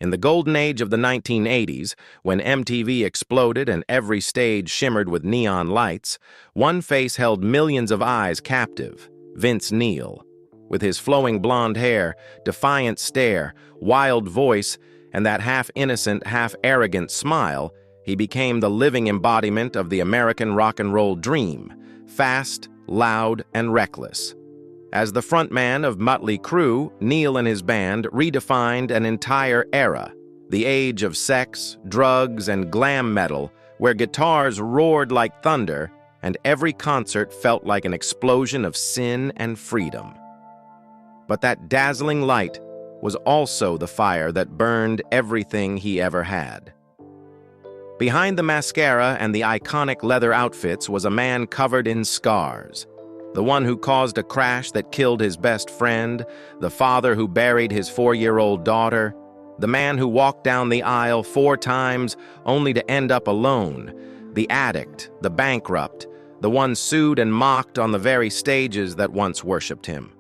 In the golden age of the 1980s, when MTV exploded and every stage shimmered with neon lights, one face held millions of eyes captive: Vince Neil. With his flowing blonde hair, defiant stare, wild voice, and that half-innocent, half-arrogant smile, he became the living embodiment of the American rock and roll dream: fast, loud, and reckless. As the frontman of Mötley Crüe, Neil and his band redefined an entire era, the age of sex, drugs, and glam metal, where guitars roared like thunder and every concert felt like an explosion of sin and freedom. But that dazzling light was also the fire that burned everything he ever had. Behind the mascara and the iconic leather outfits was a man covered in scars. The one who caused a crash that killed his best friend, the father who buried his 4-year-old daughter, the man who walked down the aisle 4 times only to end up alone, the addict, the bankrupt, the one sued and mocked on the very stages that once worshipped him.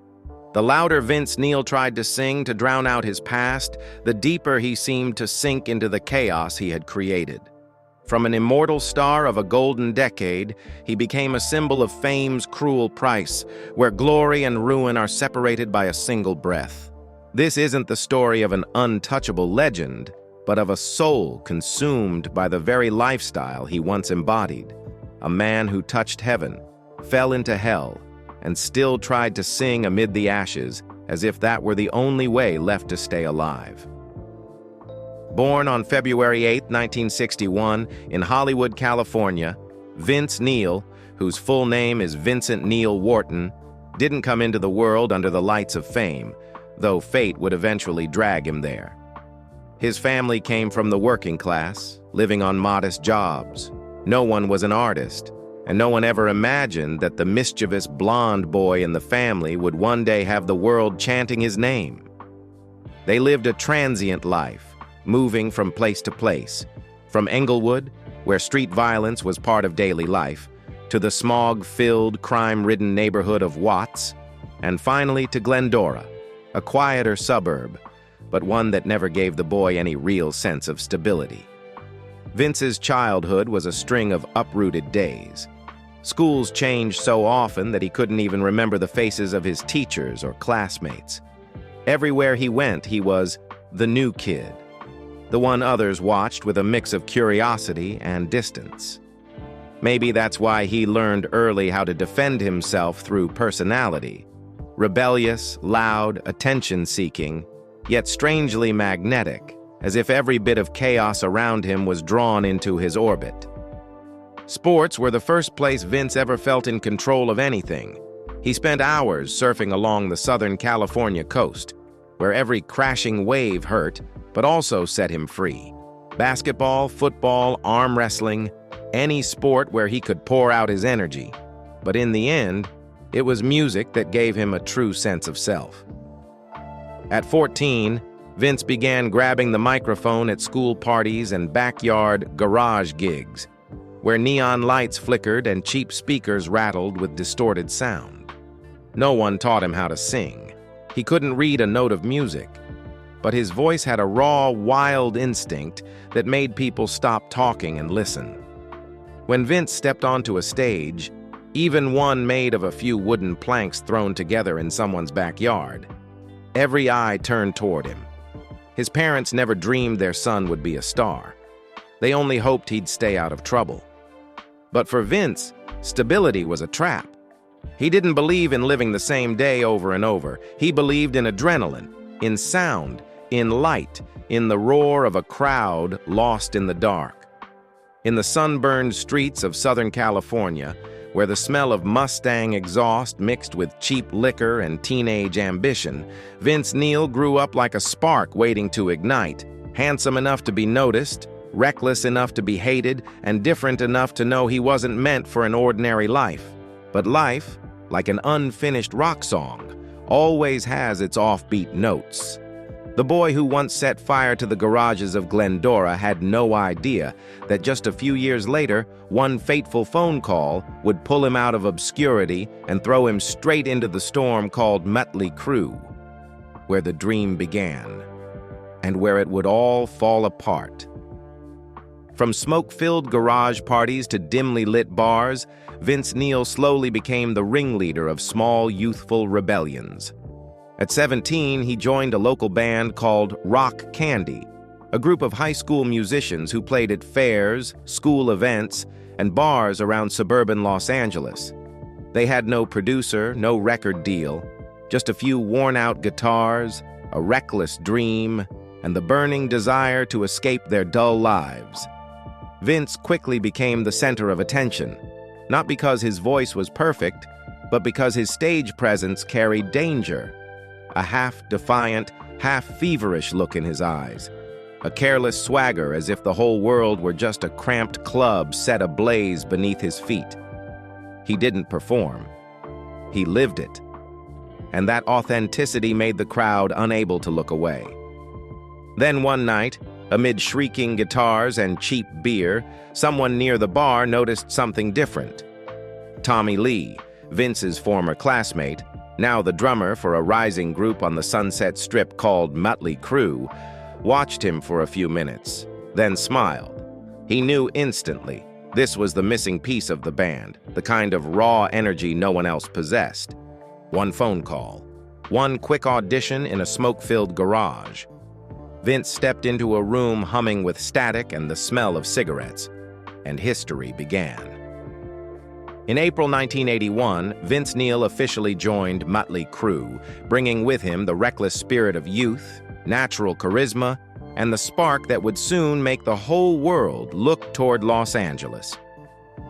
The louder Vince Neil tried to sing to drown out his past, the deeper he seemed to sink into the chaos he had created. From an immortal star of a golden decade, he became a symbol of fame's cruel price, where glory and ruin are separated by a single breath. This isn't the story of an untouchable legend, but of a soul consumed by the very lifestyle he once embodied. A man who touched heaven, fell into hell, and still tried to sing amid the ashes, as if that were the only way left to stay alive. Born on February 8, 1961, in Hollywood, California, Vince Neil, whose full name is Vincent Neil Wharton, didn't come into the world under the lights of fame, though fate would eventually drag him there. His family came from the working class, living on modest jobs. No one was an artist, and no one ever imagined that the mischievous blonde boy in the family would one day have the world chanting his name. They lived a transient life, moving from place to place, from Englewood, where street violence was part of daily life, to the smog-filled, crime-ridden neighborhood of Watts, and finally to Glendora, a quieter suburb, but one that never gave the boy any real sense of stability. Vince's childhood was a string of uprooted days. Schools changed so often that he couldn't even remember the faces of his teachers or classmates. Everywhere he went, he was the new kid, the one others watched with a mix of curiosity and distance. Maybe that's why he learned early how to defend himself through personality. Rebellious, loud, attention-seeking, yet strangely magnetic, as if every bit of chaos around him was drawn into his orbit. Sports were the first place Vince ever felt in control of anything. He spent hours surfing along the Southern California coast, where every crashing wave hurt, but also set him free. Basketball, football, arm wrestling, any sport where he could pour out his energy. But in the end, it was music that gave him a true sense of self. At 14, Vince began grabbing the microphone at school parties and backyard garage gigs, where neon lights flickered and cheap speakers rattled with distorted sound. No one taught him how to sing. He couldn't read a note of music, but his voice had a raw, wild instinct that made people stop talking and listen. When Vince stepped onto a stage, even one made of a few wooden planks thrown together in someone's backyard, every eye turned toward him. His parents never dreamed their son would be a star. They only hoped he'd stay out of trouble. But for Vince, stability was a trap. He didn't believe in living the same day over and over. He believed in adrenaline, in sound, in light, in the roar of a crowd lost in the dark. In the sunburned streets of Southern California, where the smell of Mustang exhaust mixed with cheap liquor and teenage ambition, Vince Neil grew up like a spark waiting to ignite, handsome enough to be noticed, reckless enough to be hated, and different enough to know he wasn't meant for an ordinary life. But life, like an unfinished rock song, always has its offbeat notes. The boy who once set fire to the garages of Glendora had no idea that just a few years later, one fateful phone call would pull him out of obscurity and throw him straight into the storm called Mötley Crüe, where the dream began. and where it would all fall apart. From smoke-filled garage parties to dimly lit bars, Vince Neil slowly became the ringleader of small, youthful rebellions. At 17, he joined a local band called Rock Candy, a group of high school musicians who played at fairs, school events, and bars around suburban Los Angeles. They had no producer, no record deal, just a few worn-out guitars, a reckless dream, and the burning desire to escape their dull lives. Vince quickly became the center of attention, not because his voice was perfect, but because his stage presence carried danger. A half-defiant, half-feverish look in his eyes. A careless swagger as if the whole world were just a cramped club set ablaze beneath his feet. He didn't perform. He lived it. And that authenticity made the crowd unable to look away. Then one night, amid shrieking guitars and cheap beer, someone near the bar noticed something different. Tommy Lee, Vince's former classmate, now the drummer for a rising group on the Sunset Strip called Mötley Crüe, watched him for a few minutes, then smiled. He knew instantly this was the missing piece of the band, the kind of raw energy no one else possessed. One phone call, one quick audition in a smoke-filled garage. Vince stepped into a room humming with static and the smell of cigarettes, and history began. In April 1981, Vince Neil officially joined Mötley Crüe, bringing with him the reckless spirit of youth, natural charisma, and the spark that would soon make the whole world look toward Los Angeles.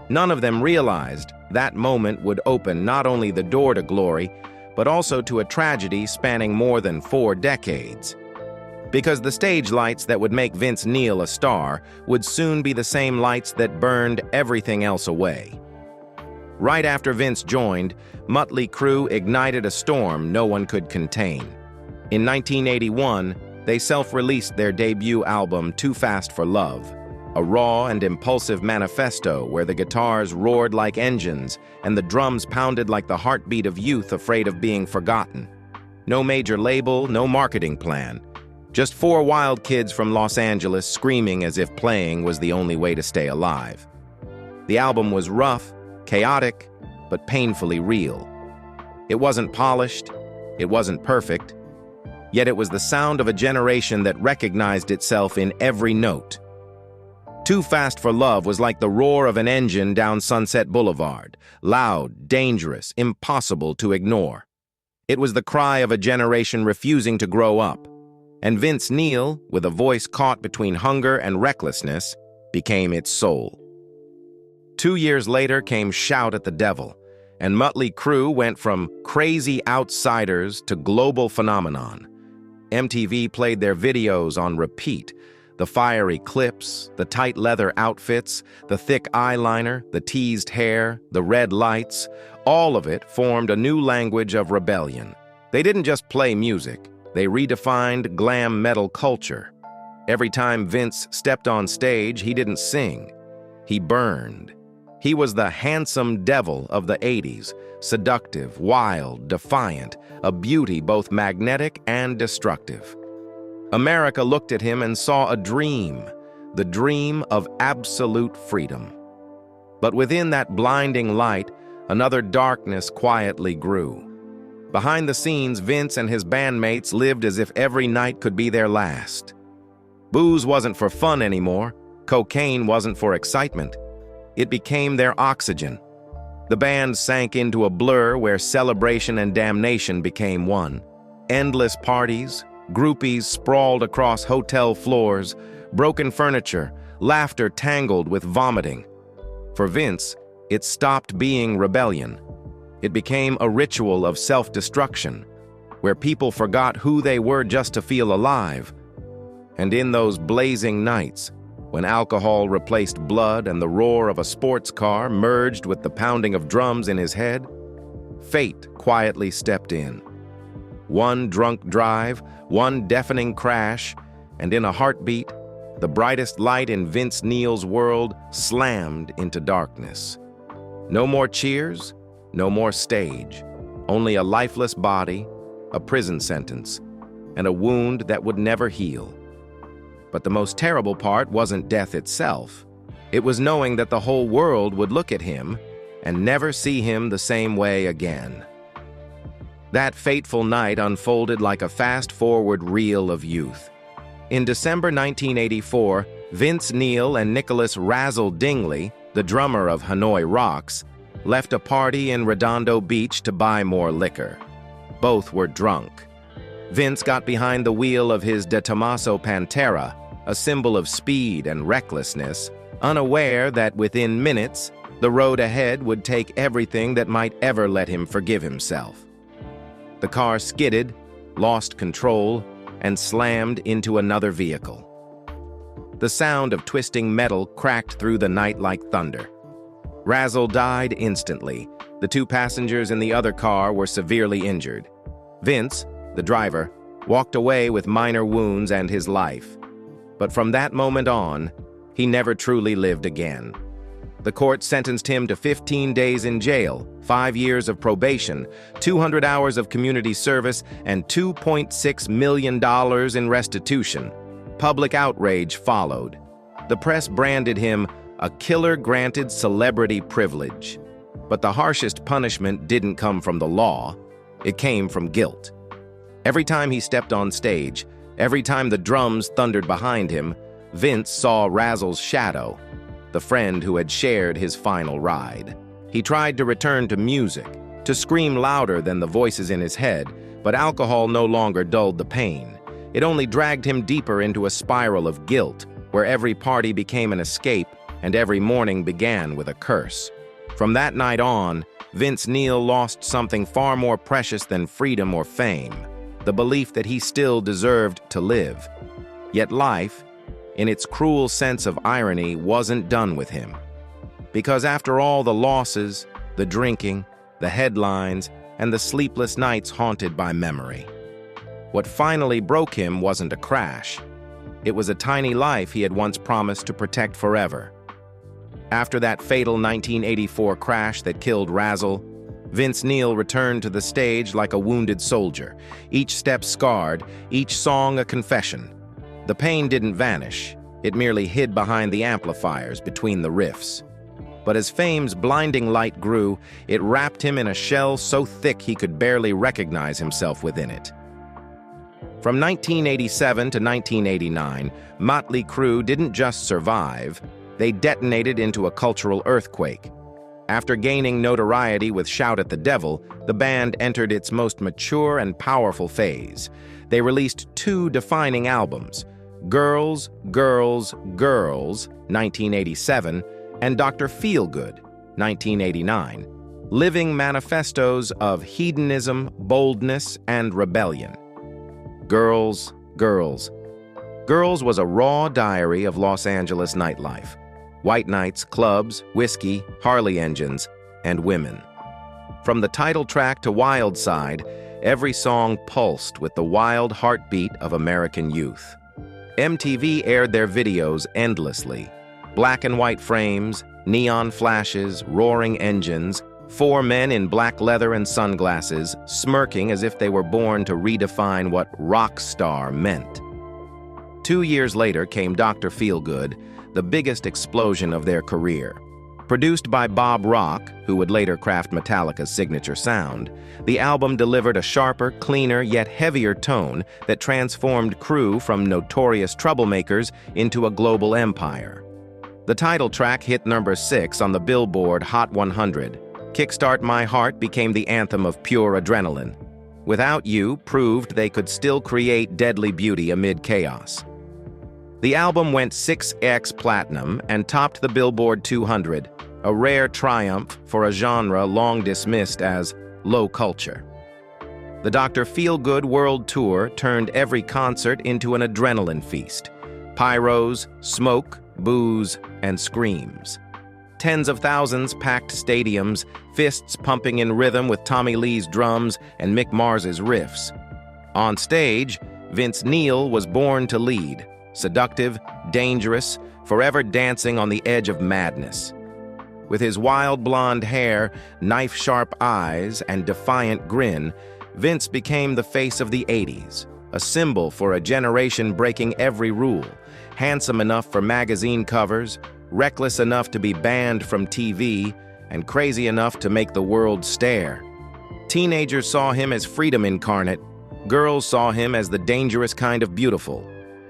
None of them realized that moment would open not only the door to glory, but also to a tragedy spanning more than 4 decades. Because the stage lights that would make Vince Neil a star would soon be the same lights that burned everything else away. Right after Vince joined, Mötley Crüe ignited a storm no one could contain. In 1981, they self-released their debut album, Too Fast for Love, a raw and impulsive manifesto where the guitars roared like engines and the drums pounded like the heartbeat of youth afraid of being forgotten. No major label, no marketing plan. Just 4 wild kids from Los Angeles screaming as if playing was the only way to stay alive. The album was rough, chaotic, but painfully real. It wasn't polished, it wasn't perfect, yet it was the sound of a generation that recognized itself in every note. Too Fast for Love was like the roar of an engine down Sunset Boulevard, loud, dangerous, impossible to ignore. It was the cry of a generation refusing to grow up. And Vince Neil, with a voice caught between hunger and recklessness, became its soul. 2 years later came Shout at the Devil, and Mötley Crüe went from crazy outsiders to global phenomenon. MTV played their videos on repeat. The fiery clips, the tight leather outfits, the thick eyeliner, the teased hair, the red lights, all of it formed a new language of rebellion. They didn't just play music. They redefined glam metal culture. Every time Vince stepped on stage, he didn't sing. He burned. He was the handsome devil of the 80s, seductive, wild, defiant, a beauty both magnetic and destructive. America looked at him and saw a dream, the dream of absolute freedom. But within that blinding light, another darkness quietly grew. Behind the scenes, Vince and his bandmates lived as if every night could be their last. Booze wasn't for fun anymore. Cocaine wasn't for excitement. It became their oxygen. The band sank into a blur where celebration and damnation became one. Endless parties, groupies sprawled across hotel floors, broken furniture, laughter tangled with vomiting. For Vince, it stopped being rebellion. It became a ritual of self-destruction, where people forgot who they were just to feel alive. And in those blazing nights, when alcohol replaced blood and the roar of a sports car merged with the pounding of drums in his head, fate quietly stepped in. One drunk drive, one deafening crash, and in a heartbeat, the brightest light in Vince Neil's world slammed into darkness. No more cheers, no more stage, only a lifeless body, a prison sentence, and a wound that would never heal. But the most terrible part wasn't death itself. It was knowing that the whole world would look at him and never see him the same way again. That fateful night unfolded like a fast-forward reel of youth. In December 1984, Vince Neil and Nicholas "Razzle" Dingley, the drummer of Hanoi Rocks, left a party in Redondo Beach to buy more liquor. Both were drunk. Vince got behind the wheel of his De Tomaso Pantera, a symbol of speed and recklessness, unaware that within minutes, the road ahead would take everything that might ever let him forgive himself. The car skidded, lost control, and slammed into another vehicle. The sound of twisting metal cracked through the night like thunder. Razzle died instantly. The two passengers in the other car were severely injured. Vince, the driver, walked away with minor wounds and his life. But from that moment on, he never truly lived again. The court sentenced him to 15 days in jail, 5 years of probation, 200 hours of community service, and $2.6 million in restitution. Public outrage followed. The press branded him a killer granted celebrity privilege. But the harshest punishment didn't come from the law. It came from guilt. Every time he stepped on stage, every time the drums thundered behind him, Vince saw Razzle's shadow, the friend who had shared his final ride. He tried to return to music, to scream louder than the voices in his head, but alcohol no longer dulled the pain. It only dragged him deeper into a spiral of guilt, where every party became an escape and every morning began with a curse. From that night on, Vince Neil lost something far more precious than freedom or fame, the belief that he still deserved to live. Yet life, in its cruel sense of irony, wasn't done with him. Because after all the losses, the drinking, the headlines, and the sleepless nights haunted by memory, what finally broke him wasn't a crash. It was a tiny life he had once promised to protect forever. After that fatal 1984 crash that killed Razzle, Vince Neil returned to the stage like a wounded soldier, each step scarred, each song a confession. The pain didn't vanish. It merely hid behind the amplifiers between the riffs. But as fame's blinding light grew, it wrapped him in a shell so thick he could barely recognize himself within it. From 1987 to 1989, Mötley Crüe didn't just survive, they detonated into a cultural earthquake. After gaining notoriety with Shout at the Devil, the band entered its most mature and powerful phase. They released 2 defining albums, Girls, Girls, Girls, 1987, and Dr. Feelgood, 1989, living manifestos of hedonism, boldness, and rebellion. Girls, Girls. Girls was a raw diary of Los Angeles nightlife. White nights, clubs, whiskey, Harley engines, and women. From the title track to Wild Side, every song pulsed with the wild heartbeat of American youth. MTV aired their videos endlessly. Black and white frames, neon flashes, roaring engines, 4 men in black leather and sunglasses, smirking as if they were born to redefine what rock star meant. 2 years later came Dr. Feelgood, the biggest explosion of their career. Produced by Bob Rock, who would later craft Metallica's signature sound, the album delivered a sharper, cleaner, yet heavier tone that transformed Crüe from notorious troublemakers into a global empire. The title track hit number 6 on the Billboard Hot 100. Kickstart My Heart became the anthem of pure adrenaline. Without You proved they could still create deadly beauty amid chaos. The album went 6x platinum and topped the Billboard 200, a rare triumph for a genre long dismissed as low culture. The Dr. Feelgood World Tour turned every concert into an adrenaline feast. Pyros, smoke, booze, and screams. Tens of thousands packed stadiums, fists pumping in rhythm with Tommy Lee's drums and Mick Mars's riffs. On stage, Vince Neil was born to lead. Seductive, dangerous, forever dancing on the edge of madness. With his wild blonde hair, knife-sharp eyes, and defiant grin, Vince became the face of the 80s, a symbol for a generation breaking every rule, handsome enough for magazine covers, reckless enough to be banned from TV, and crazy enough to make the world stare. Teenagers saw him as freedom incarnate. Girls saw him as the dangerous kind of beautiful.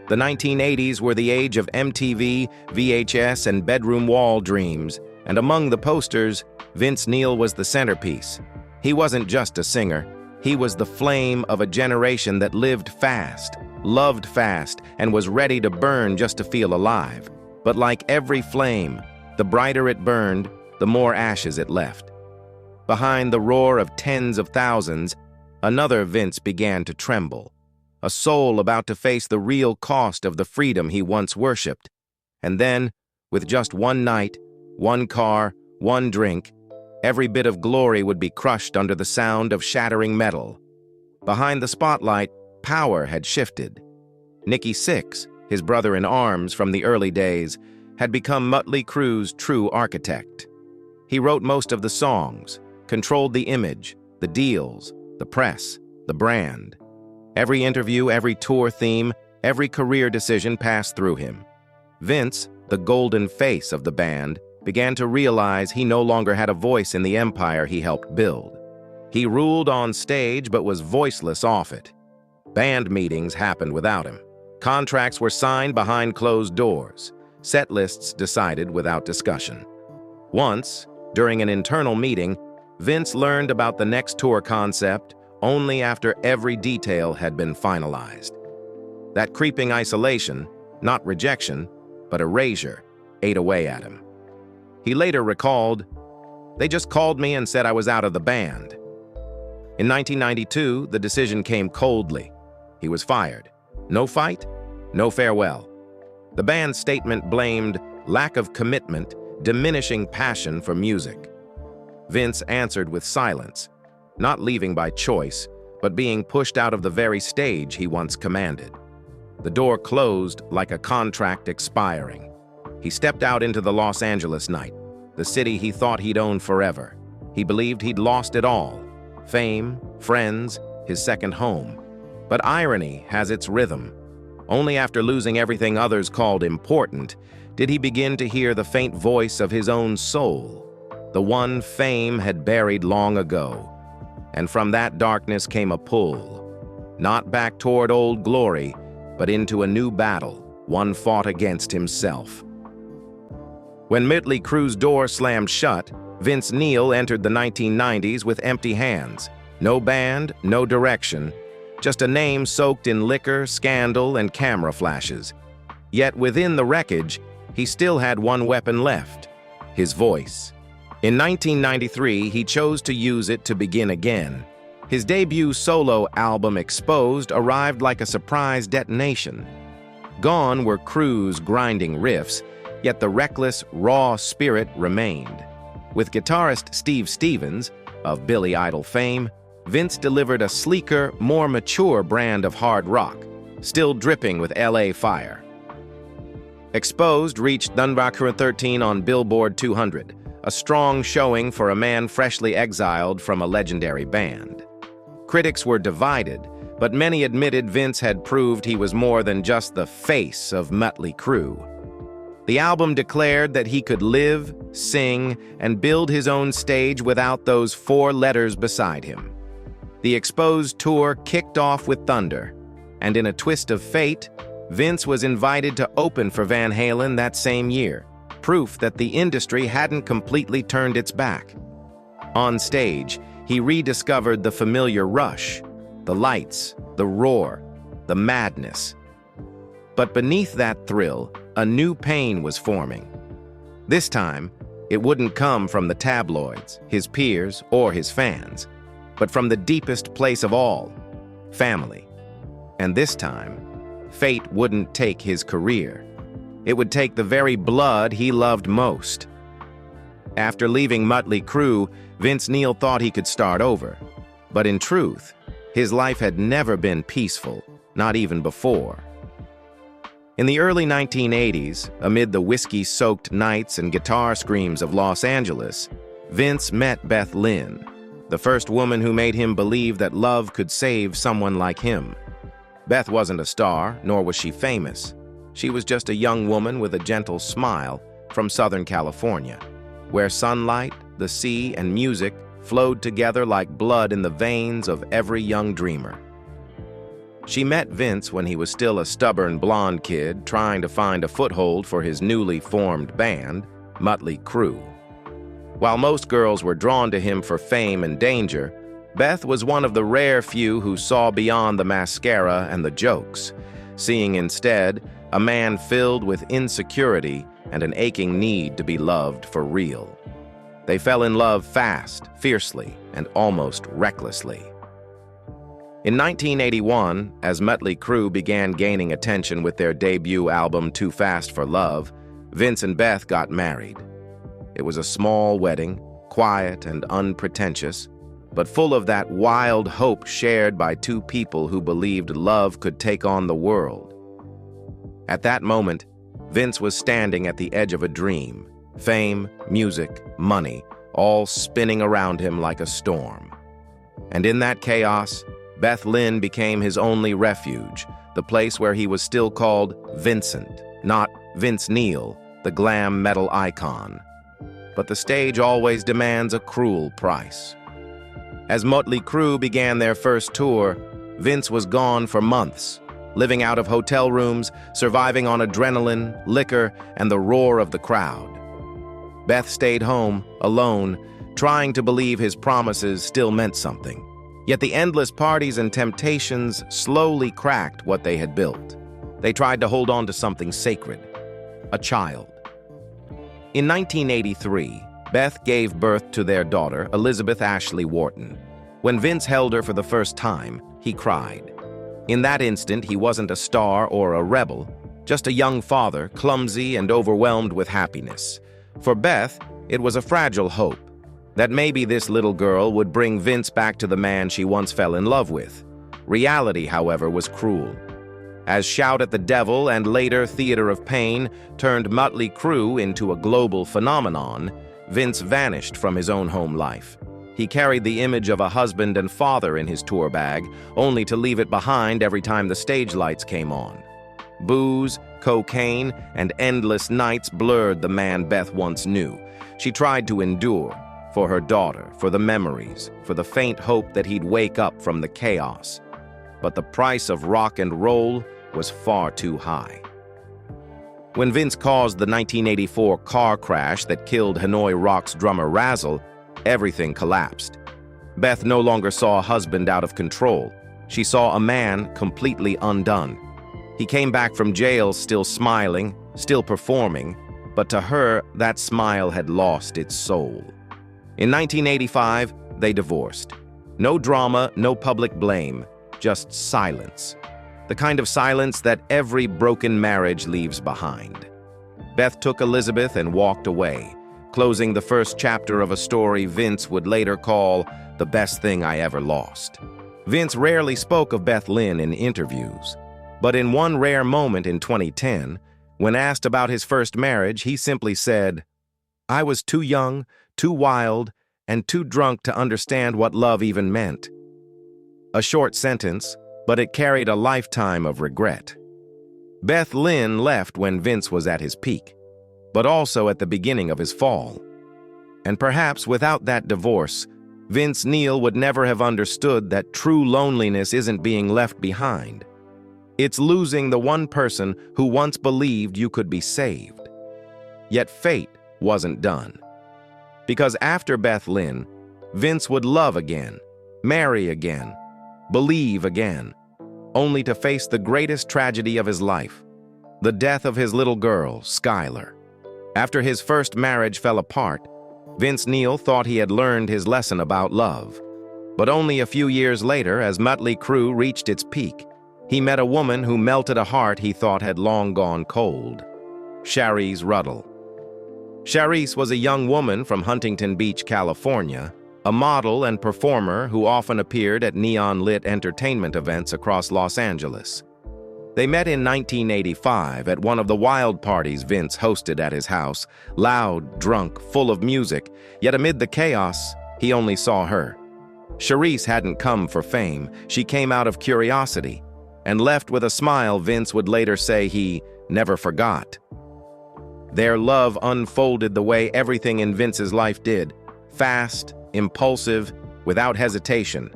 The 1980s were the age of MTV, VHS, and bedroom wall dreams, and among the posters, Vince Neil was the centerpiece. He wasn't just a singer. He was the flame of a generation that lived fast, loved fast, and was ready to burn just to feel alive. But like every flame, the brighter it burned, the more ashes it left. Behind the roar of tens of thousands, another Vince began to tremble, a soul about to face the real cost of the freedom he once worshipped. And then, with just one night, one car, one drink, every bit of glory would be crushed under the sound of shattering metal. Behind the spotlight, power had shifted. Nicky Sixx, his brother-in-arms from the early days, had become Mötley Crüe's true architect. He wrote most of the songs, controlled the image, the deals, the press, the brand. Every interview, every tour theme, every career decision passed through him. Vince, the golden face of the band, began to realize he no longer had a voice in the empire he helped build. He ruled on stage but was voiceless off it. Band meetings happened without him. Contracts were signed behind closed doors. Set lists decided without discussion. Once, during an internal meeting, Vince learned about the next tour concept only after every detail had been finalized. That creeping isolation, not rejection, but erasure, ate away at him. He later recalled, "They just called me and said I was out of the band." In 1992, the decision came coldly. He was fired. No fight, no farewell. The band's statement blamed lack of commitment, diminishing passion for music. Vince answered with silence, not leaving by choice, but being pushed out of the very stage he once commanded. The door closed like a contract expiring. He stepped out into the Los Angeles night, the city he thought he'd own forever. He believed he'd lost it all: fame, friends, his second home. But irony has its rhythm. Only after losing everything others called important did he begin to hear the faint voice of his own soul, the one fame had buried long ago. And from that darkness came a pull, not back toward old glory, but into a new battle, one fought against himself. When Mötley Crüe's door slammed shut, Vince Neil entered the 1990s with empty hands. No band, no direction, just a name soaked in liquor, scandal, and camera flashes. Yet within the wreckage, he still had one weapon left: his voice. In 1993, he chose to use it to begin again. His debut solo album, Exposed, arrived like a surprise detonation. Gone were Crüe's grinding riffs, yet the reckless, raw spirit remained. With guitarist Steve Stevens, of Billy Idol fame, Vince delivered a sleeker, more mature brand of hard rock, still dripping with LA fire. Exposed reached number 13 on Billboard 200, a strong showing for a man freshly exiled from a legendary band. Critics were divided, but many admitted Vince had proved he was more than just the face of Mötley Crüe. The album declared that he could live, sing, and build his own stage without those four letters beside him. The Exposed tour kicked off with thunder, and in a twist of fate, Vince was invited to open for Van Halen that same year, proof that the industry hadn't completely turned its back. On stage, he rediscovered the familiar rush, the lights, the roar, the madness. But beneath that thrill, a new pain was forming. This time, it wouldn't come from the tabloids, his peers, or his fans, but from the deepest place of all, family. And this time, fate wouldn't take his career. It would take the very blood he loved most. After leaving Mötley Crüe, Vince Neil thought he could start over. But in truth, his life had never been peaceful, not even before. In the early 1980s, amid the whiskey-soaked nights and guitar screams of Los Angeles, Vince met Beth Lynn, the first woman who made him believe that love could save someone like him. Beth wasn't a star, nor was she famous. She was just a young woman with a gentle smile from Southern California, where sunlight, the sea, and music flowed together like blood in the veins of every young dreamer. She met Vince when he was still a stubborn blonde kid trying to find a foothold for his newly formed band, Mötley Crüe. While most girls were drawn to him for fame and danger, Beth was one of the rare few who saw beyond the mascara and the jokes, seeing instead a man filled with insecurity and an aching need to be loved for real. They fell in love fast, fiercely, and almost recklessly. In 1981, as Mötley Crüe began gaining attention with their debut album Too Fast for Love, Vince and Beth got married. It was a small wedding, quiet and unpretentious, but full of that wild hope shared by two people who believed love could take on the world. At that moment, Vince was standing at the edge of a dream. Fame, music, money, all spinning around him like a storm. And in that chaos, Beth Lynn became his only refuge, the place where he was still called Vincent, not Vince Neil, the glam metal icon. But the stage always demands a cruel price. As Mötley Crüe began their first tour, Vince was gone for months, living out of hotel rooms, surviving on adrenaline, liquor, and the roar of the crowd. Beth stayed home, alone, trying to believe his promises still meant something. Yet the endless parties and temptations slowly cracked what they had built. They tried to hold on to something sacred, a child. In 1983, Beth gave birth to their daughter, Elizabeth Ashley Wharton. When Vince held her for the first time, he cried. In that instant, he wasn't a star or a rebel, just a young father, clumsy and overwhelmed with happiness. For Beth, it was a fragile hope that maybe this little girl would bring Vince back to the man she once fell in love with. Reality, however, was cruel. As Shout at the Devil and later Theater of Pain turned Mötley Crüe into a global phenomenon, Vince vanished from his own home life. He carried the image of a husband and father in his tour bag, only to leave it behind every time the stage lights came on. Booze, cocaine, and endless nights blurred the man Beth once knew. She tried to endure, for her daughter, for the memories, for the faint hope that he'd wake up from the chaos. But the price of rock and roll was far too high. When Vince caused the 1984 car crash that killed Hanoi Rock's drummer Razzle, everything collapsed. Beth no longer saw a husband out of control. She saw a man completely undone. He came back from jail still smiling, still performing, but to her, that smile had lost its soul. In 1985, they divorced. No drama, no public blame, just silence. The kind of silence that every broken marriage leaves behind. Beth took Elizabeth and walked away, closing the first chapter of a story Vince would later call the best thing I ever lost. Vince rarely spoke of Beth Lynn in interviews, but in one rare moment in 2010, when asked about his first marriage, he simply said, "I was too young, too wild, and too drunk to understand what love even meant." A short sentence, but it carried a lifetime of regret. Beth Lynn left when Vince was at his peak, but also at the beginning of his fall. And perhaps without that divorce, Vince Neil would never have understood that true loneliness isn't being left behind. It's losing the one person who once believed you could be saved. Yet fate wasn't done. Because after Beth Lynn, Vince would love again, marry again, believe again, only to face the greatest tragedy of his life, the death of his little girl, Skylar. After his first marriage fell apart, Vince Neil thought he had learned his lesson about love. But only a few years later, as Mötley Crüe reached its peak, he met a woman who melted a heart he thought had long gone cold. Charisse Ruddle. Charisse was a young woman from Huntington Beach, California, a model and performer who often appeared at neon-lit entertainment events across Los Angeles. They met in 1985 at one of the wild parties Vince hosted at his house, loud, drunk, full of music, yet amid the chaos, he only saw her. Charisse hadn't come for fame, she came out of curiosity. and left with a smile Vince would later say he never forgot. Their love unfolded the way everything in Vince's life did, fast, impulsive, without hesitation.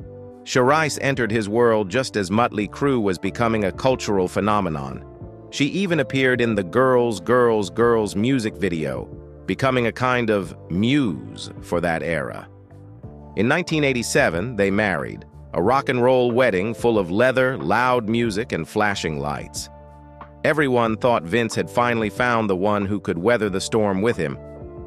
Charisse entered his world just as Mötley Crüe was becoming a cultural phenomenon. She even appeared in the Girls, Girls, Girls music video, becoming a kind of muse for that era. In 1987, they married, a rock and roll wedding full of leather, loud music, and flashing lights. Everyone thought Vince had finally found the one who could weather the storm with him.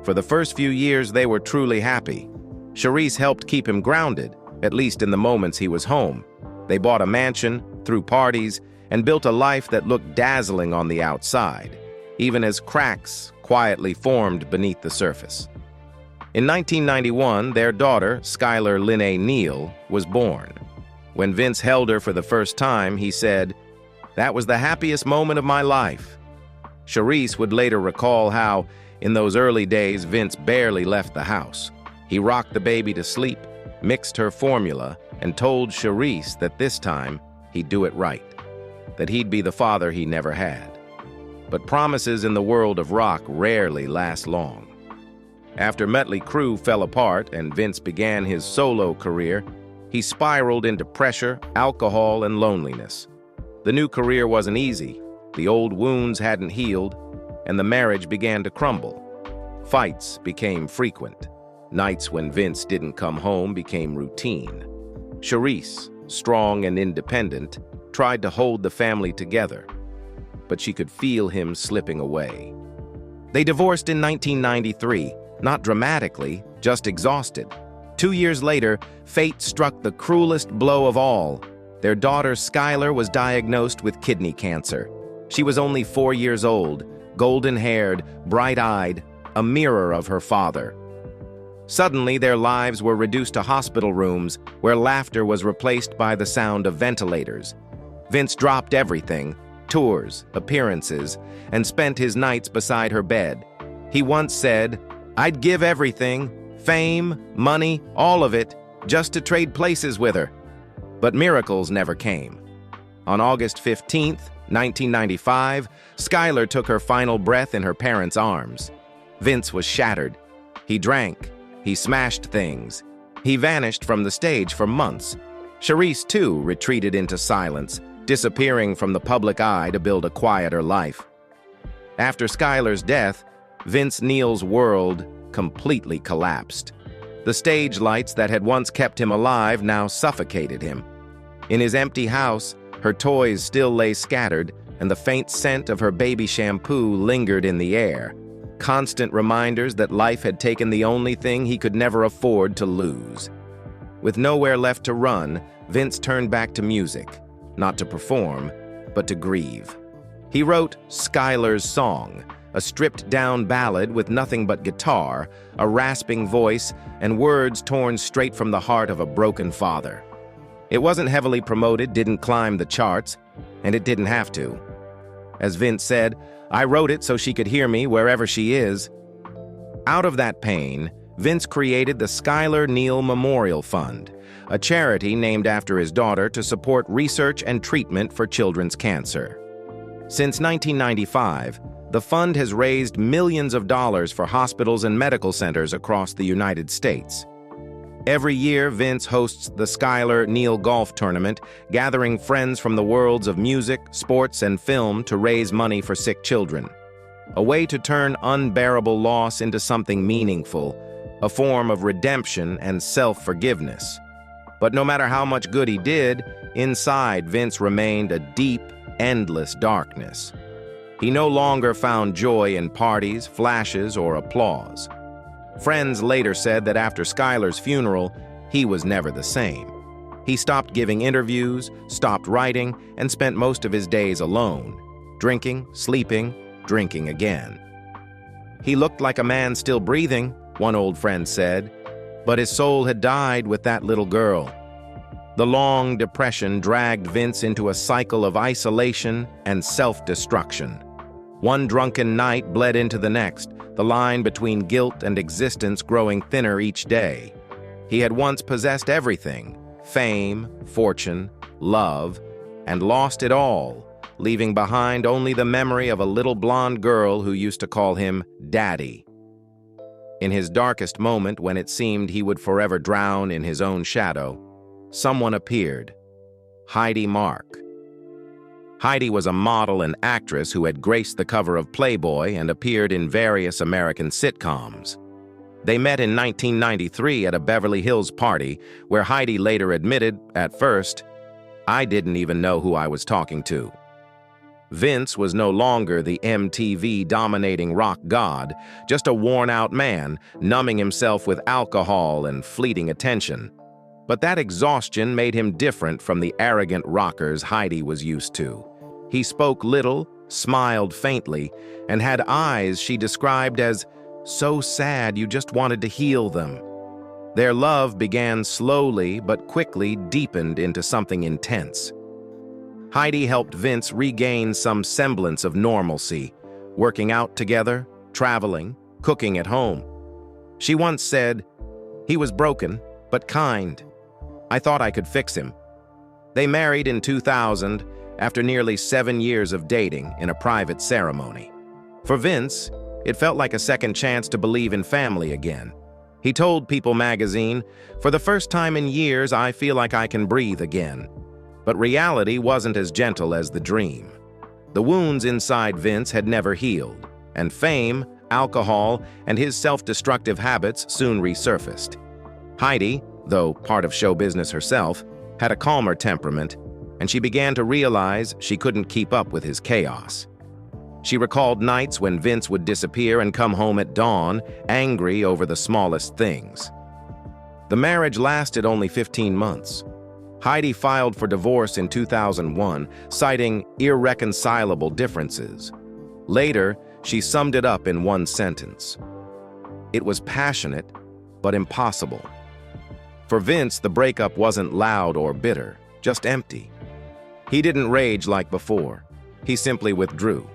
For the first few years, they were truly happy. Charisse helped keep him grounded, at least in the moments he was home. They bought a mansion, threw parties, and built a life that looked dazzling on the outside, even as cracks quietly formed beneath the surface. In 1991, their daughter, Skylar Linnea Neal, was born. When Vince held her for the first time, he said, "That was the happiest moment of my life." Charisse would later recall how, in those early days, Vince barely left the house. He rocked the baby to sleep, mixed her formula, and told Charisse that this time he'd do it right, that he'd be the father he never had. But promises in the world of rock rarely last long. After Mötley Crüe fell apart and Vince began his solo career, he spiraled into pressure, alcohol, and loneliness. The new career wasn't easy, the old wounds hadn't healed, and the marriage began to crumble. Fights became frequent. Nights when Vince didn't come home became routine. Charisse, strong and independent, tried to hold the family together, but she could feel him slipping away. They divorced in 1993, not dramatically, just exhausted. 2 years later, fate struck the cruelest blow of all. Their daughter Skylar was diagnosed with kidney cancer. She was only 4 years old, golden-haired, bright-eyed, a mirror of her father. Suddenly, their lives were reduced to hospital rooms where laughter was replaced by the sound of ventilators. Vince dropped everything, tours, appearances, and spent his nights beside her bed. He once said, "I'd give everything, fame, money, all of it, just to trade places with her." But miracles never came. On August 15th, 1995, Skylar took her final breath in her parents' arms. Vince was shattered. He drank. He smashed things. He vanished from the stage for months. Charisse, too, retreated into silence, disappearing from the public eye to build a quieter life. After Skylar's death, Vince Neal's world completely collapsed. The stage lights that had once kept him alive now suffocated him. In his empty house, her toys still lay scattered, and the faint scent of her baby shampoo lingered in the air. Constant reminders that life had taken the only thing he could never afford to lose. With nowhere left to run, Vince turned back to music, not to perform, but to grieve. He wrote Skylar's Song, a stripped-down ballad with nothing but guitar, a rasping voice, and words torn straight from the heart of a broken father. It wasn't heavily promoted, didn't climb the charts, and it didn't have to. As Vince said, "I wrote it so she could hear me wherever she is." Out of that pain, Vince created the Skylar Neal Memorial Fund, a charity named after his daughter to support research and treatment for children's cancer. Since 1995, the fund has raised millions of dollars for hospitals and medical centers across the United States. Every year, Vince hosts the Skylar Neal Golf Tournament, gathering friends from the worlds of music, sports, and film to raise money for sick children. A way to turn unbearable loss into something meaningful, a form of redemption and self-forgiveness. But no matter how much good he did, inside Vince remained a deep, endless darkness. He no longer found joy in parties, flashes, or applause. Friends later said that after Skylar's funeral, he was never the same. He stopped giving interviews, stopped writing, and spent most of his days alone, drinking, sleeping, drinking again. He looked like a man still breathing, one old friend said, but his soul had died with that little girl. The long depression dragged Vince into a cycle of isolation and self-destruction. One drunken night bled into the next, the line between guilt and existence growing thinner each day. He had once possessed everything: fame, fortune, love, and lost it all, leaving behind only the memory of a little blonde girl who used to call him Daddy. In his darkest moment, when it seemed he would forever drown in his own shadow, someone appeared: Heidi Mark. Heidi was a model and actress who had graced the cover of Playboy and appeared in various American sitcoms. They met in 1993 at a Beverly Hills party, where Heidi later admitted, at first, "I didn't even know who I was talking to." Vince was no longer the MTV-dominating rock god, just a worn-out man, numbing himself with alcohol and fleeting attention. But that exhaustion made him different from the arrogant rockers Heidi was used to. He spoke little, smiled faintly, and had eyes she described as so sad you just wanted to heal them. Their love began slowly but quickly deepened into something intense. Heidi helped Vince regain some semblance of normalcy, working out together, traveling, cooking at home. She once said, "He was broken, but kind. I thought I could fix him." They married in 2000 after nearly 7 years of dating in a private ceremony. For Vince, it felt like a second chance to believe in family again. He told People magazine, "For the first time in years, I feel like I can breathe again." But reality wasn't as gentle as the dream. The wounds inside Vince had never healed, and fame, alcohol, and his self-destructive habits soon resurfaced. Heidi, though part of show business herself, had a calmer temperament, and she began to realize she couldn't keep up with his chaos. She recalled nights when Vince would disappear and come home at dawn, angry over the smallest things. The marriage lasted only 15 months. Heidi filed for divorce in 2001, citing irreconcilable differences. Later, she summed it up in one sentence: "It was passionate, but impossible." For Vince, the breakup wasn't loud or bitter, just empty. He didn't rage like before. He simply withdrew.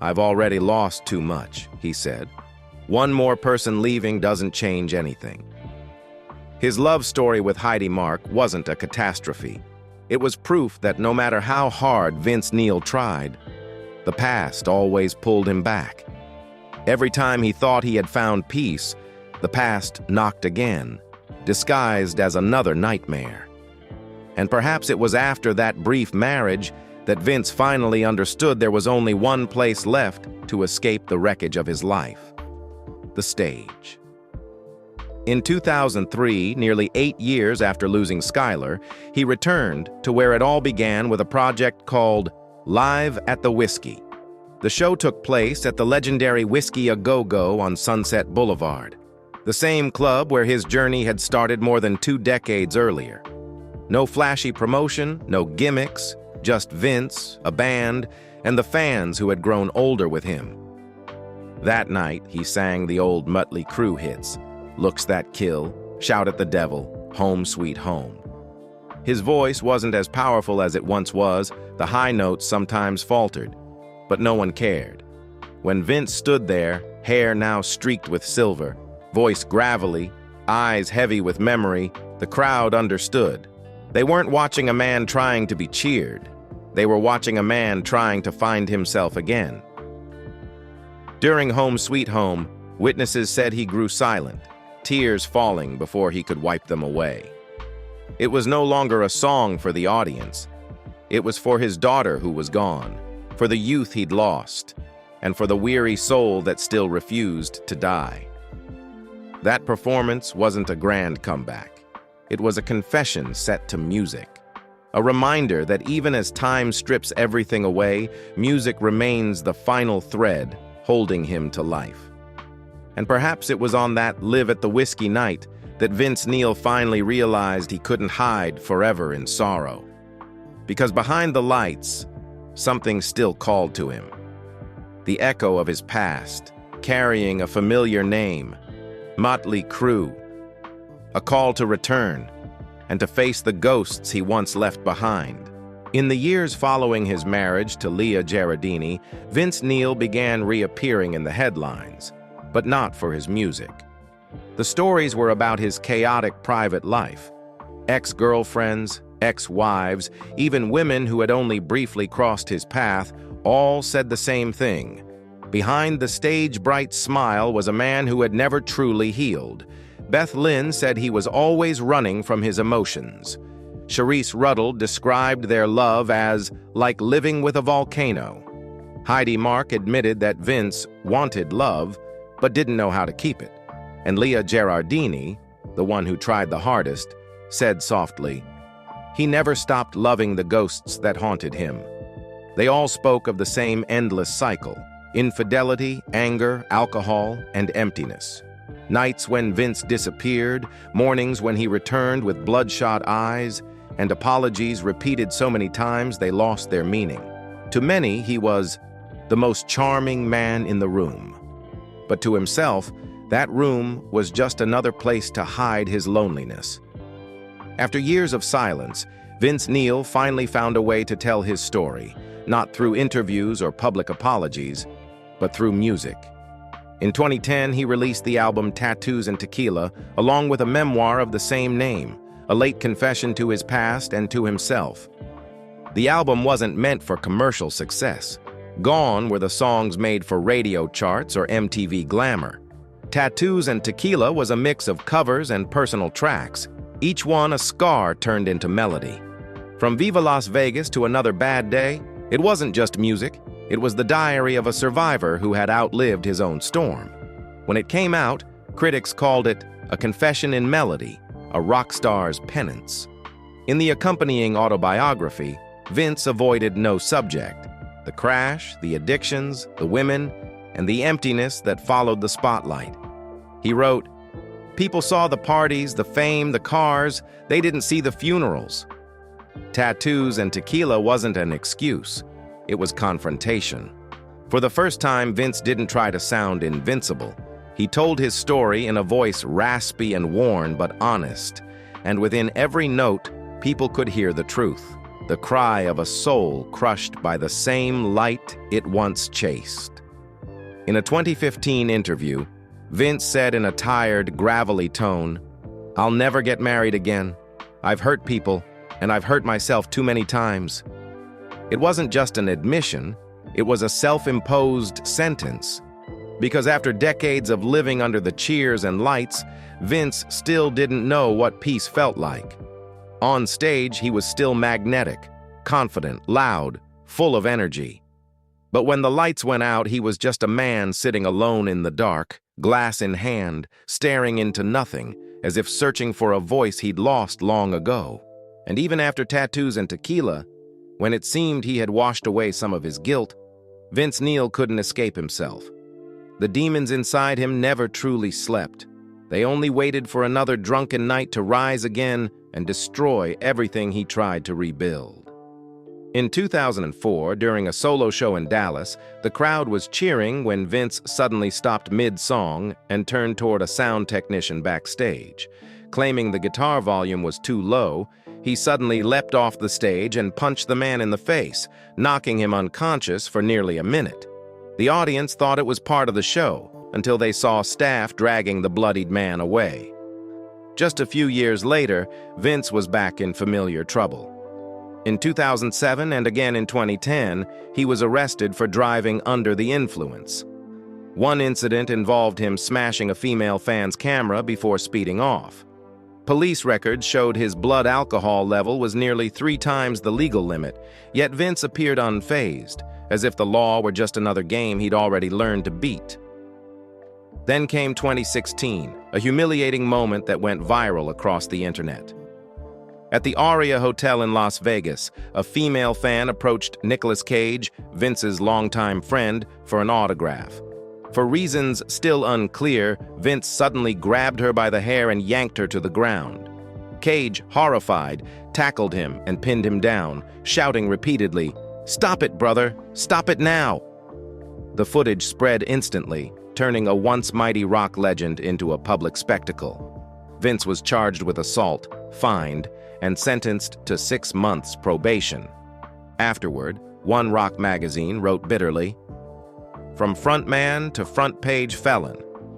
"I've already lost too much," he said. "One more person leaving doesn't change anything." His love story with Heidi Mark wasn't a catastrophe. It was proof that no matter how hard Vince Neil tried, the past always pulled him back. Every time he thought he had found peace, the past knocked again, disguised as another nightmare. And perhaps it was after that brief marriage that Vince finally understood there was only one place left to escape the wreckage of his life: the stage. In 2003, nearly 8 years after losing Skylar, he returned to where it all began with a project called Live at the Whiskey. The show took place at the legendary Whiskey A Go-Go on Sunset Boulevard, the same club where his journey had started more than 2 decades earlier. No flashy promotion, no gimmicks, just Vince, a band, and the fans who had grown older with him. That night, he sang the old Mötley Crüe hits: "Looks That Kill," "Shout at the Devil," "Home Sweet Home." His voice wasn't as powerful as it once was, the high notes sometimes faltered, but no one cared. When Vince stood there, hair now streaked with silver, voice gravelly, eyes heavy with memory, the crowd understood. They weren't watching a man trying to be cheered. They were watching a man trying to find himself again. During Home Sweet Home, witnesses said he grew silent, tears falling before he could wipe them away. It was no longer a song for the audience. It was for his daughter who was gone, for the youth he'd lost, and for the weary soul that still refused to die. That performance wasn't a grand comeback. It was a confession set to music, a reminder that even as time strips everything away, music remains the final thread holding him to life. And perhaps it was on that Live at the Whiskey night that Vince Neil finally realized he couldn't hide forever in sorrow. Because behind the lights, something still called to him. The echo of his past, carrying a familiar name: Mötley Crüe. A call to return, and to face the ghosts he once left behind. In the years following his marriage to Leah Gerardini, Vince Neil began reappearing in the headlines, but not for his music. The stories were about his chaotic private life: ex-girlfriends, Ex-wives, even women who had only briefly crossed his path, all said the same thing. Behind the stage bright smile was a man who had never truly healed. Beth Lynn said he was always running from his emotions. Charisse Ruddle described their love as like living with a volcano. Heidi Mark admitted that Vince wanted love, but didn't know how to keep it. And Leah Gerardini, the one who tried the hardest, said softly, he never stopped loving the ghosts that haunted him. They all spoke of the same endless cycle: infidelity, anger, alcohol, and emptiness. Nights when Vince disappeared, mornings when he returned with bloodshot eyes, and apologies repeated so many times they lost their meaning. To many, he was the most charming man in the room. But to himself, that room was just another place to hide his loneliness. After years of silence, Vince Neil finally found a way to tell his story, not through interviews or public apologies, but through music. In 2010, he released the album Tattoos and Tequila, along with a memoir of the same name, a late confession to his past and to himself. The album wasn't meant for commercial success. Gone were the songs made for radio charts or MTV glamour. Tattoos and Tequila was a mix of covers and personal tracks, each one a scar turned into melody. From Viva Las Vegas to Another Bad Day, it wasn't just music, it was the diary of a survivor who had outlived his own storm. When it came out, critics called it a confession in melody, a rock star's penance. In the accompanying autobiography, Vince avoided no subject: the crash, the addictions, the women, and the emptiness that followed the spotlight. He wrote, "People saw the parties, the fame, the cars. They didn't see the funerals." Tattoos and Tequila wasn't an excuse. It was confrontation. For the first time, Vince didn't try to sound invincible. He told his story in a voice raspy and worn but honest, and within every note, people could hear the truth, the cry of a soul crushed by the same light it once chased. In a 2015 interview, Vince said in a tired, gravelly tone, "I'll never get married again. I've hurt people, and I've hurt myself too many times." It wasn't just an admission, it was a self-imposed sentence. Because after decades of living under the cheers and lights, Vince still didn't know what peace felt like. On stage, he was still magnetic, confident, loud, full of energy. But when the lights went out, he was just a man sitting alone in the dark, glass in hand, staring into nothing, as if searching for a voice he'd lost long ago. And even after Tattoos and Tequila, when it seemed he had washed away some of his guilt, Vince Neil couldn't escape himself. The demons inside him never truly slept. They only waited for another drunken night to rise again and destroy everything he tried to rebuild. In 2004, during a solo show in Dallas, the crowd was cheering when Vince suddenly stopped mid-song and turned toward a sound technician backstage. Claiming the guitar volume was too low, he suddenly leapt off the stage and punched the man in the face, knocking him unconscious for nearly a minute. The audience thought it was part of the show, until they saw staff dragging the bloodied man away. Just a few years later, Vince was back in familiar trouble. In 2007 and again in 2010, he was arrested for driving under the influence. One incident involved him smashing a female fan's camera before speeding off. Police records showed his blood alcohol level was nearly 3 times the legal limit, yet Vince appeared unfazed, as if the law were just another game he'd already learned to beat. Then came 2016, a humiliating moment that went viral across the internet. At the Aria Hotel in Las Vegas, a female fan approached Nicolas Cage, Vince's longtime friend, for an autograph. For reasons still unclear, Vince suddenly grabbed her by the hair and yanked her to the ground. Cage, horrified, tackled him and pinned him down, shouting repeatedly, "Stop it, brother! Stop it now!" The footage spread instantly, turning a once mighty rock legend into a public spectacle. Vince was charged with assault, fined, and sentenced to 6 months probation. Afterward, one rock magazine wrote bitterly, "From frontman to front-page felon,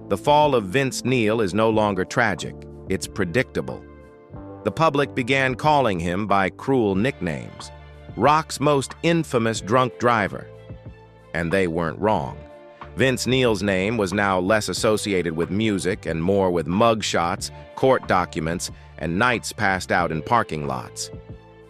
the fall of Vince Neil is no longer tragic, it's predictable." The public began calling him by cruel nicknames. Rock's most infamous drunk driver. And they weren't wrong. Vince Neil's name was now less associated with music and more with mugshots, court documents, and nights passed out in parking lots.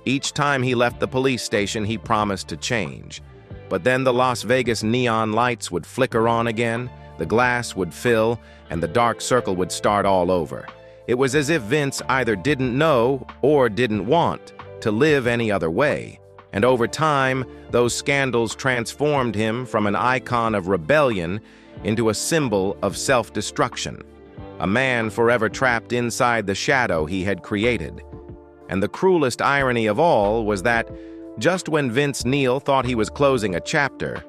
Each time he left the police station, he promised to change. But then the Las Vegas neon lights would flicker on again, the glass would fill, and the dark circle would start all over. It was as if Vince either didn't know or didn't want to live any other way. And over time, those scandals transformed him from an icon of rebellion into a symbol of self-destruction, a man forever trapped inside the shadow he had created. And the cruelest irony of all was that, just when Vince Neil thought he was closing a chapter,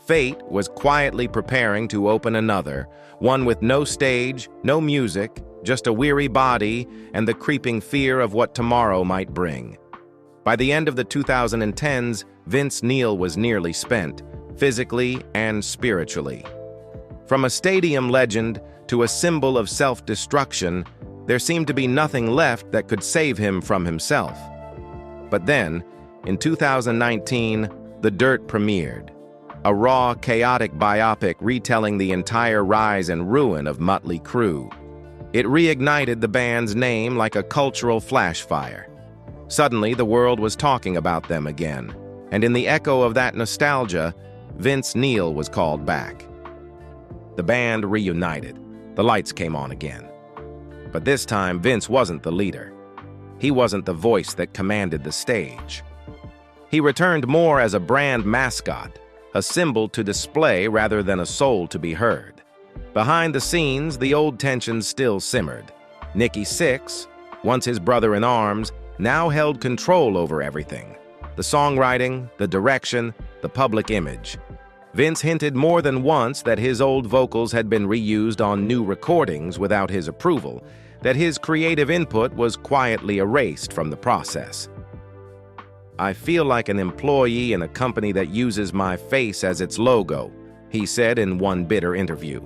fate was quietly preparing to open another, one with no stage, no music, just a weary body and the creeping fear of what tomorrow might bring. By the end of the 2010s, Vince Neil was nearly spent, physically and spiritually. From a stadium legend to a symbol of self-destruction, there seemed to be nothing left that could save him from himself. But then, in 2019, The Dirt premiered, a raw, chaotic biopic retelling the entire rise and ruin of Mötley Crüe. It reignited the band's name like a cultural flashfire. Suddenly, the world was talking about them again, and in the echo of that nostalgia, Vince Neil was called back. The band reunited. The lights came on again. But this time, Vince wasn't the leader. He wasn't the voice that commanded the stage. He returned more as a brand mascot, a symbol to display rather than a soul to be heard. Behind the scenes, the old tensions still simmered. Nikki Sixx, once his brother-in-arms, now held control over everything. The songwriting, the direction, the public image. Vince hinted more than once that his old vocals had been reused on new recordings without his approval, that his creative input was quietly erased from the process. "I feel like an employee in a company that uses my face as its logo," he said in one bitter interview.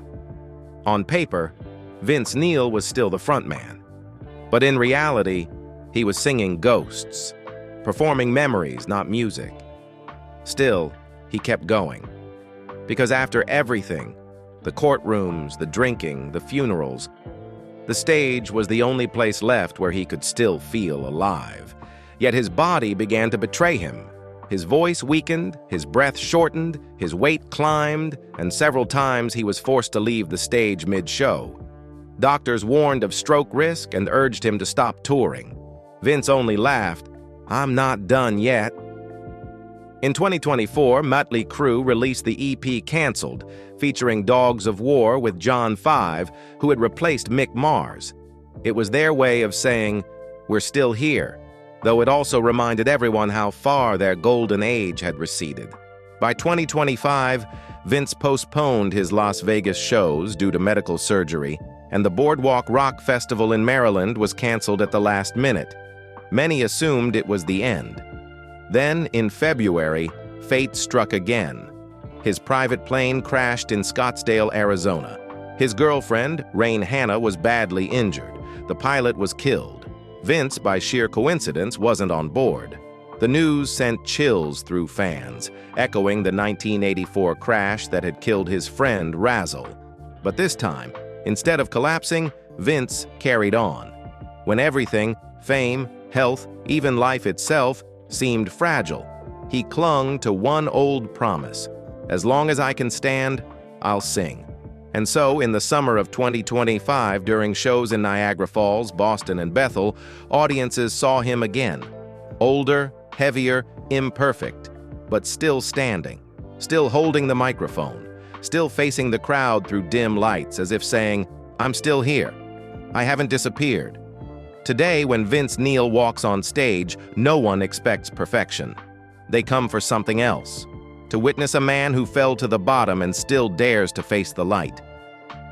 On paper, Vince Neil was still the frontman. But in reality, he was singing ghosts, performing memories, not music. Still, he kept going. Because after everything, the courtrooms, the drinking, the funerals, the stage was the only place left where he could still feel alive. Yet his body began to betray him. His voice weakened, his breath shortened, his weight climbed, and several times he was forced to leave the stage mid-show. Doctors warned of stroke risk and urged him to stop touring. Vince only laughed, "I'm not done yet." In 2024, Mötley Crüe released the EP Cancelled, featuring Dogs of War with John 5, who had replaced Mick Mars. It was their way of saying, "We're still here," though it also reminded everyone how far their golden age had receded. By 2025, Vince postponed his Las Vegas shows due to medical surgery, and the Boardwalk Rock Festival in Maryland was canceled at the last minute. Many assumed it was the end. Then, in February, fate struck again. His private plane crashed in Scottsdale, Arizona. His girlfriend, Rain Hanna, was badly injured. The pilot was killed. Vince, by sheer coincidence, wasn't on board. The news sent chills through fans, echoing the 1984 crash that had killed his friend, Razzle. But this time, instead of collapsing, Vince carried on. When everything, fame, health, even life itself, seemed fragile, he clung to one old promise: as long as I can stand, I'll sing. And so, in the summer of 2025, during shows in Niagara Falls, Boston, and Bethel, audiences saw him again. Older, heavier, imperfect, but still standing, still holding the microphone, still facing the crowd through dim lights, as if saying, "I'm still here. I haven't disappeared." Today, when Vince Neil walks on stage, no one expects perfection. They come for something else, to witness a man who fell to the bottom and still dares to face the light.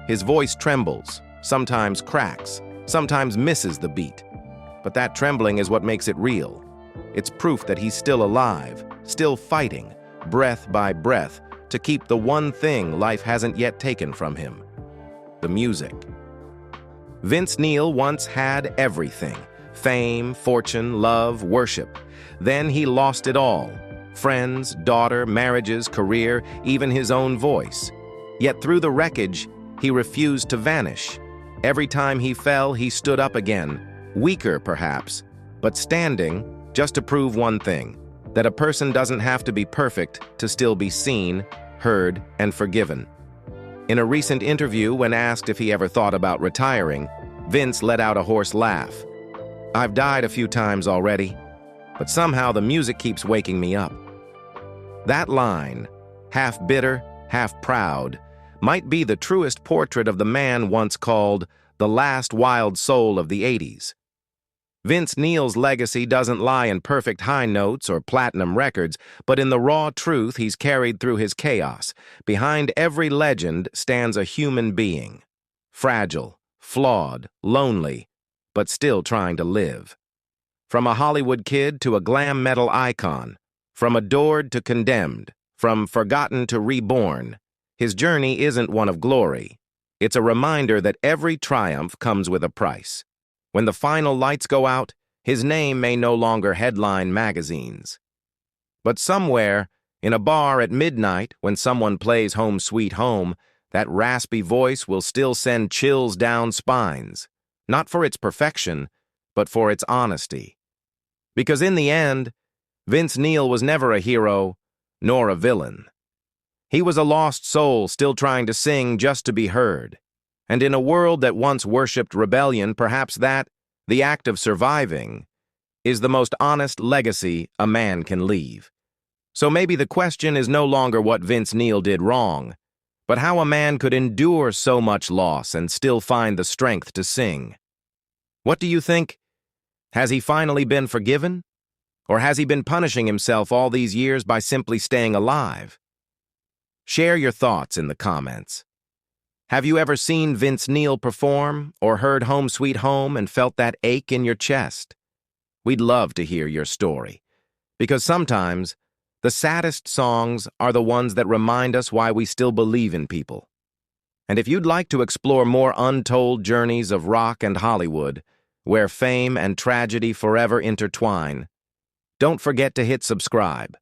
His voice trembles, sometimes cracks, sometimes misses the beat. But that trembling is what makes it real. It's proof that he's still alive, still fighting, breath by breath, to keep the one thing life hasn't yet taken from him: the music. Vince Neil once had everything: Fame, fortune, love, worship. Then he lost it all. Friends, daughter, marriages, career, even his own voice. Yet through the wreckage, he refused to vanish. Every time he fell, he stood up again, weaker perhaps, but standing just to prove one thing, that a person doesn't have to be perfect to still be seen, heard, and forgiven. In a recent interview, when asked if he ever thought about retiring, Vince let out a hoarse laugh. "I've died a few times already, but somehow the music keeps waking me up." That line, half bitter, half proud, might be the truest portrait of the man once called the last wild soul of the 80s. Vince Neil's legacy doesn't lie in perfect high notes or platinum records, but in the raw truth he's carried through his chaos. Behind every legend stands a human being. Fragile, flawed, lonely, but still trying to live. From a Hollywood kid to a glam metal icon, from adored to condemned, from forgotten to reborn, his journey isn't one of glory. It's a reminder that every triumph comes with a price. When the final lights go out, his name may no longer headline magazines. But somewhere, in a bar at midnight, when someone plays Home Sweet Home, that raspy voice will still send chills down spines, not for its perfection, but for its honesty. Because in the end, Vince Neil was never a hero, nor a villain. He was a lost soul still trying to sing just to be heard. And in a world that once worshipped rebellion, perhaps that, the act of surviving, is the most honest legacy a man can leave. So maybe the question is no longer what Vince Neil did wrong, but how a man could endure so much loss and still find the strength to sing. What do you think? Has he finally been forgiven? Or has he been punishing himself all these years by simply staying alive? Share your thoughts in the comments. Have you ever seen Vince Neil perform or heard Home Sweet Home and felt that ache in your chest? We'd love to hear your story, because sometimes the saddest songs are the ones that remind us why we still believe in people. And if you'd like to explore more untold journeys of rock and Hollywood, where fame and tragedy forever intertwine, don't forget to hit subscribe.